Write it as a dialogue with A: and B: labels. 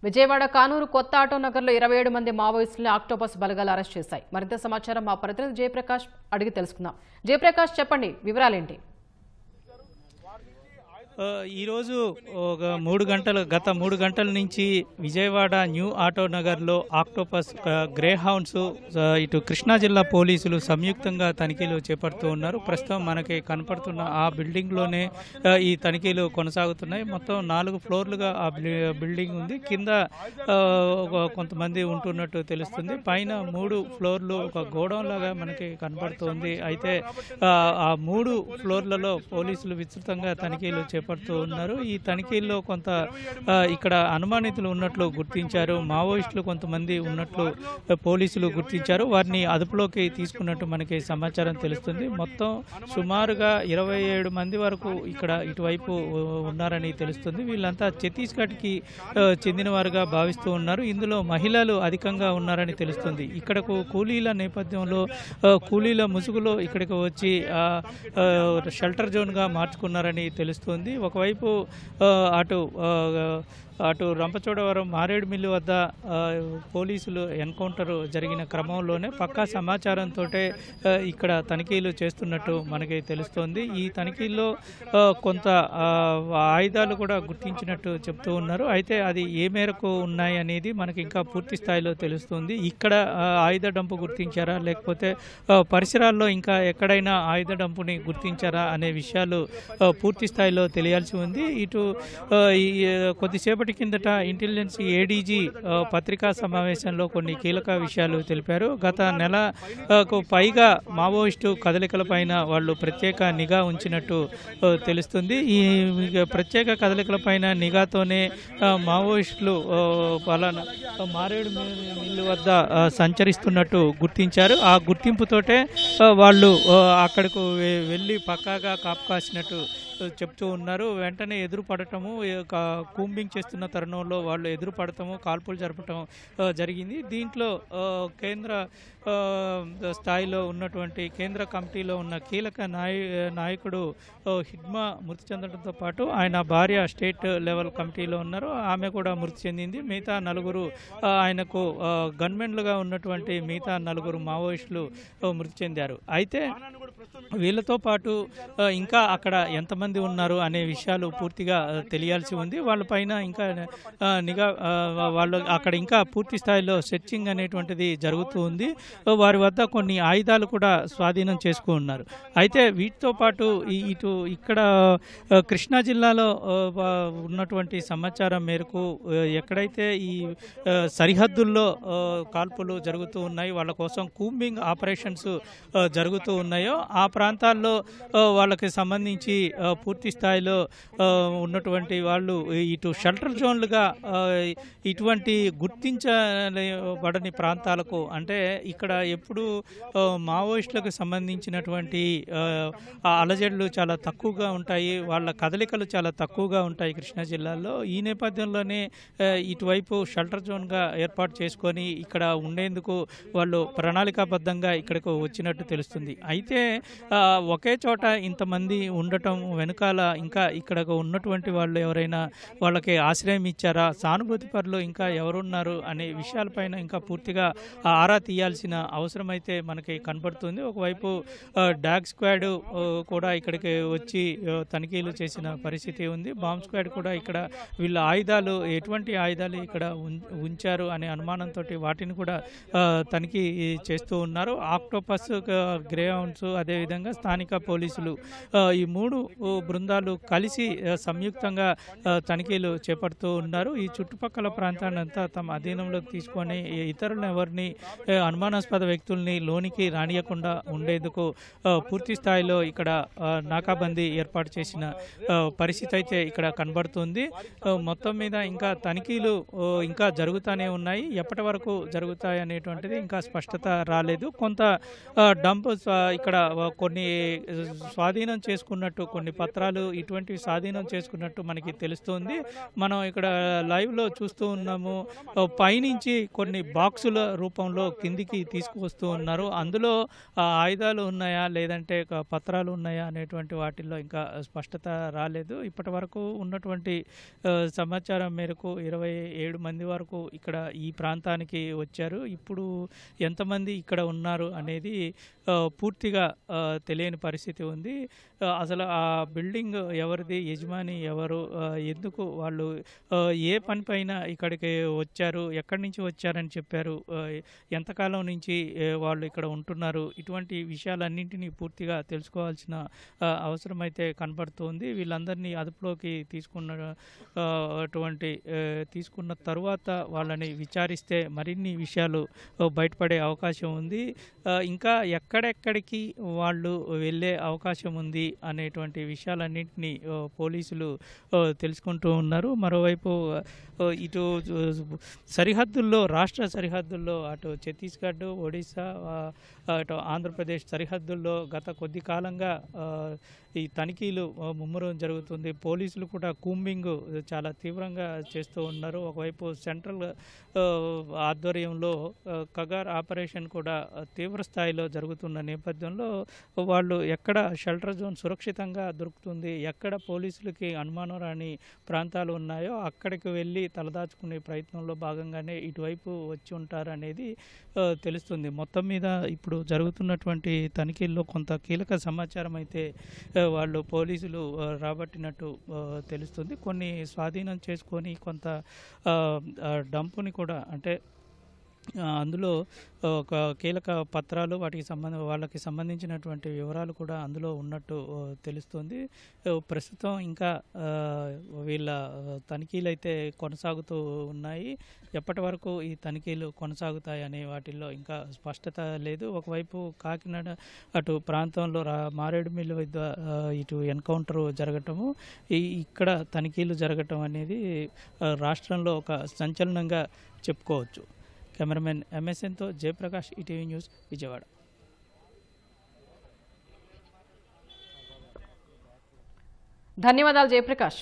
A: విజయవాడ కానూరు కొత్త ఆటో నగర్లో 27 మంది మావోయిస్టులను ఆక్టోపస్ బలగాలు అరెస్ట్ చేశాయి. మరింత సమాచారం మా ప్రతినిధి జయప్రకాష్ అడిగి తెలుసుకుందాం. జయప్రకాష్, చెప్పండి, వివరాలేంటి?
B: ఈరోజు గత 3 గంటల నుంచి విజయవాడ న్యూ ఆటో నగర్లో ఆక్టోపస్ గ్రే హౌండ్స్ ఇటు కృష్ణా జిల్లా పోలీసులు సంయుక్తంగా తనిఖీలు చేపడుతూ ఉన్నారు. ప్రస్తుతం మనకి కనపడుతున్న ఆ బిల్డింగ్లోనే ఈ తనిఖీలు కొనసాగుతున్నాయి. మొత్తం 4 ఫ్లోర్లుగా ఆ బిల్డింగ్ ఉంది. కింద కొంతమంది ఉంటున్నట్టు తెలుస్తుంది. పైన 3 ఫ్లోర్లు ఒక గోడౌన్ లాగా మనకి కనపడుతుంది. అయితే ఆ 3 ఫ్లోర్లలో పోలీసులు విస్తృతంగా తనిఖీలు చేపడుతూ ఉన్నారు. ఈ తనిఖీల్లో కొంత ఇక్కడ అనుమానితులు ఉన్నట్లు గుర్తించారు. మావోయిస్టులు కొంతమంది ఉన్నట్లు పోలీసులు గుర్తించారు. వారిని అదుపులోకి తీసుకున్నట్టు మనకి సమాచారం తెలుస్తుంది. మొత్తం సుమారుగా 27 మంది వరకు ఇక్కడ ఇటువైపు ఉన్నారని తెలుస్తుంది. వీళ్ళంతా ఛత్తీస్గఢ్కి చెందిన వారుగా భావిస్తూ ఉన్నారు. ఇందులో మహిళలు అధికంగా ఉన్నారని తెలుస్తుంది. ఇక్కడకు కూలీల నేపథ్యంలో కూలీల ముసుగులో ఇక్కడికి వచ్చి షెల్టర్ జోన్గా మార్చుకున్నారని తెలుస్తుంది. ఒకవైపు అటు రంపచోడవరం మారేడుమిల్లి వద్ద పోలీసులు ఎన్కౌంటర్ జరిగిన క్రమంలోనే పక్కా సమాచారంతో ఇక్కడ తనిఖీలు చేస్తున్నట్టు మనకి తెలుస్తోంది. ఈ తనిఖీల్లో కొంత ఆయుధాలు కూడా గుర్తించినట్టు చెప్తూ ఉన్నారు. అయితే అది ఏ మేరకు ఉన్నాయి అనేది మనకి ఇంకా పూర్తి స్థాయిలో తెలుస్తుంది. ఇక్కడ ఆయుధ డంపు గుర్తించారా, లేకపోతే పరిసరాల్లో ఇంకా ఎక్కడైనా ఆయుధ డంపుని గుర్తించారా అనే విషయాలు పూర్తి స్థాయిలో తెలియాల్సి ఉంది. ఇటు కొద్దిసేపటి కిందట ఇంటెలిజెన్స్ ఏడీజీ పత్రికా సమావేశంలో కొన్ని కీలక విషయాలు తెలిపారు. గత నెలకు పైగా మావోయిస్టు కదలికలపైన వాళ్ళు ప్రత్యేక నిఘా ఉంచినట్టు తెలుస్తుంది. ఈ ప్రత్యేక కదలికలపైన నిఘాతోనే మావోయిస్టులు పలానా మారేడు మిల్లు వద్ద సంచరిస్తున్నట్టు గుర్తించారు. ఆ గుర్తింపుతోటే వాళ్ళు అక్కడకు వెళ్ళి పక్కాగా కాపు కాసినట్టు చెప్తూ ఉన్నారు. వెంటనే ఎదురు పడటము, కూంబింగ్ చేస్తున్న తరుణంలో వాళ్ళు ఎదురు పడటము, కాల్పులు జరపటం జరిగింది. దీంట్లో కేంద్ర స్థాయిలో ఉన్నటువంటి కేంద్ర కమిటీలో ఉన్న కీలక నాయకుడు హిడ్మా మృతి చెందడంతో పాటు ఆయన భార్య స్టేట్ లెవెల్ కమిటీలో ఉన్నారు, ఆమె కూడా మృతి చెందింది. మిగతా 4 ఆయనకు గన్మెన్లుగా ఉన్నటువంటి మిగతా 4 మావోయిస్టులు మృతి చెందారు. అయితే వీళ్ళతో పాటు ఇంకా అక్కడ ఎంతమంది ఉన్నారు అనే విషయాలు పూర్తిగా తెలియాల్సి ఉంది. వాళ్ళపైన ఇంకా నిఘా వాళ్ళు అక్కడ ఇంకా పూర్తి స్థాయిలో సెర్చింగ్ అనేటువంటిది జరుగుతూ ఉంది. వారి వద్ద కొన్ని ఆయుధాలు కూడా స్వాధీనం చేసుకున్నారు. అయితే వీటితో పాటు ఇక్కడ కృష్ణా జిల్లాలో ఉన్నటువంటి సమాచారం మేరకు ఎక్కడైతే ఈ సరిహద్దుల్లో కాల్పులు జరుగుతూ ఉన్నాయి, వాళ్ళ కోసం కూంబింగ్ ఆపరేషన్స్ జరుగుతూ ఉన్నాయో ఆ ప్రాంతాల్లో వాళ్ళకి సంబంధించి పూర్తి స్థాయిలో ఉన్నటువంటి వాళ్ళు ఇటు షెల్టర్ జోన్లుగా ఇటువంటి గుర్తించబడని ప్రాంతాలకు, అంటే ఇక్కడ ఎప్పుడు మావోయిస్టులకు సంబంధించినటువంటి అలజడులు చాలా తక్కువగా ఉంటాయి, వాళ్ళ కదలికలు చాలా తక్కువగా ఉంటాయి కృష్ణా జిల్లాలో. ఈ నేపథ్యంలోనే ఇటువైపు షెల్టర్ జోన్గా ఏర్పాటు చేసుకొని ఇక్కడ ఉండేందుకు వాళ్ళు ప్రణాళికాబద్ధంగా ఇక్కడకు వచ్చినట్టు తెలుస్తుంది. అయితే ఒకే చోట ఇంతమంది ఉండటం వెనుకాల ఇంకా ఇక్కడకు ఉన్నటువంటి వాళ్ళు ఎవరైనా వాళ్ళకి ఆశ్రయం ఇచ్చారా, సానుభూతి పరులు ఇంకా ఎవరున్నారు అనే విషయాలపైన ఇంకా పూర్తిగా ఆరా తీయాల్సిన అవసరం అయితే మనకి కనపడుతుంది. ఒకవైపు డాగ్ స్క్వాడ్ కూడా ఇక్కడికి వచ్చి తనిఖీలు చేసిన పరిస్థితి ఉంది. బాంబ్ స్క్వాడ్ కూడా ఇక్కడ వీళ్ళ ఆయుధాలు, ఎటువంటి ఆయుధాలు ఇక్కడ ఉంచారు అనే అనుమానంతో వాటిని కూడా తనిఖీ చేస్తూ ఉన్నారు. ఆక్టోపస్, గ్రే హౌండ్స్, అదేవిధంగా స్థానిక పోలీసులు ఈ 3 బృందాలు కలిసి సంయుక్తంగా తనిఖీలు చేపడుతూ ఉన్నారు. ఈ చుట్టుపక్కల ప్రాంతాన్ని అంతా తమ అధీనంలోకి తీసుకొని ఇతరులను ఎవరిని అనుమానాస్పద వ్యక్తుల్ని లోనికి రానియకుండా ఉండేందుకు పూర్తి స్థాయిలో ఇక్కడ నాకాబందీ ఏర్పాటు చేసిన పరిస్థితి అయితే ఇక్కడ కనబడుతుంది. మొత్తం మీద ఇంకా తనిఖీలు ఇంకా జరుగుతూనే ఉన్నాయి. ఎప్పటి వరకు జరుగుతాయి అనేటువంటిది ఇంకా స్పష్టత రాలేదు. కొంత డంప్ ఇక్కడ కొన్ని స్వాధీనం చేసుకున్నట్టు, కొన్ని పత్రాలు ఇటువంటివి స్వాధీనం చేసుకున్నట్టు మనకి తెలుస్తుంది. మనం ఇక్కడ లైవ్లో చూస్తూ ఉన్నాము. పైనుంచి కొన్ని బాక్సుల రూపంలో కిందికి తీసుకువస్తూ ఉన్నారు. అందులో ఆయుధాలు ఉన్నాయా లేదంటే పత్రాలు ఉన్నాయా అనేటువంటి వాటిల్లో ఇంకా స్పష్టత రాలేదు. ఇప్పటి వరకు ఉన్నటువంటి సమాచారం మేరకు 27 మంది వరకు ఇక్కడ ఈ ప్రాంతానికి వచ్చారు. ఇప్పుడు ఎంతమంది ఇక్కడ ఉన్నారు అనేది పూర్తిగా తెలియని పరిస్థితి ఉంది. అసలు ఆ బిల్డింగ్ ఎవరిది, యజమాని ఎవరు, ఎందుకు వాళ్ళు ఏ పని పైన ఇక్కడికి వచ్చారు, ఎక్కడి నుంచి వచ్చారని చెప్పారు, ఎంతకాలం నుంచి వాళ్ళు ఇక్కడ ఉంటున్నారు, ఇటువంటి విషయాలన్నింటినీ పూర్తిగా తెలుసుకోవాల్సిన అవసరం అయితే కనబడుతోంది. వీళ్ళందరినీ అదుపులోకి తీసుకున్న తరువాత వాళ్ళని విచారిస్తే మరిన్ని విషయాలు బయటపడే అవకాశం ఉంది. ఇంకా ఎక్కడెక్కడికి వాళ్ళు వెళ్ళే అవకాశం ఉంది అనేటువంటి విషయాలన్నింటినీ పోలీసులు తెలుసుకుంటూ ఉన్నారు. మరోవైపు ఇటు సరిహద్దుల్లో, రాష్ట్ర సరిహద్దుల్లో అటు ఛత్తీస్గఢ్, ఒడిశా, అటు ఆంధ్రప్రదేశ్ సరిహద్దుల్లో గత కొద్ది కాలంగా ఈ తనిఖీలు ముమ్మరం జరుగుతుంది. పోలీసులు కూడా కూంబింగ్ చాలా తీవ్రంగా చేస్తూ ఉన్నారు. ఒకవైపు సెంట్రల్ ఆధ్వర్యంలో కగార్ ఆపరేషన్ కూడా తీవ్ర స్థాయిలో జరుగుతున్న నేపథ్యంలో వాళ్ళు ఎక్కడ షెల్టర్ జోన్ సురక్షితంగా దొరుకుతుంది, ఎక్కడ పోలీసులకి అనుమానం రాని ప్రాంతాలు ఉన్నాయో అక్కడికి వెళ్ళి తలదాచుకునే ప్రయత్నంలో భాగంగానే ఇటువైపు వచ్చి ఉంటారనేది తెలుస్తుంది. మొత్తం మీద ఇప్పుడు జరుగుతున్నటువంటి తనిఖీల్లో కొంత కీలక సమాచారం అయితే వాళ్ళు పోలీసులు రాబట్టినట్టు తెలుస్తుంది. కొన్ని స్వాధీనం చేసుకొని కొంత డంపుని కూడా, అంటే అందులో ఒక కీలక పత్రాలు, వాళ్ళకి సంబంధించినటువంటి వివరాలు కూడా అందులో ఉన్నట్టు తెలుస్తుంది. ప్రస్తుతం ఇంకా వీళ్ళ తనిఖీలు అయితే కొనసాగుతూ ఉన్నాయి. ఎప్పటి వరకు ఈ తనిఖీలు కొనసాగుతాయి అనే వాటిల్లో ఇంకా స్పష్టత లేదు. ఒకవైపు కాకినాడ అటు ప్రాంతంలో మారేడుమిల్లి వద్ద ఇటు ఎన్కౌంటర్ జరగటము, ఇక్కడ తనిఖీలు జరగటం అనేది రాష్ట్రంలో ఒక సంచలనంగా చెప్పుకోవచ్చు. కెమెరామెన్ ఎంఎస్ఎన్తో జయప్రకాష్, ఈటీవీ న్యూస్, విజయవాడ.
A: ధన్యవాదాలు జయప్రకాష్.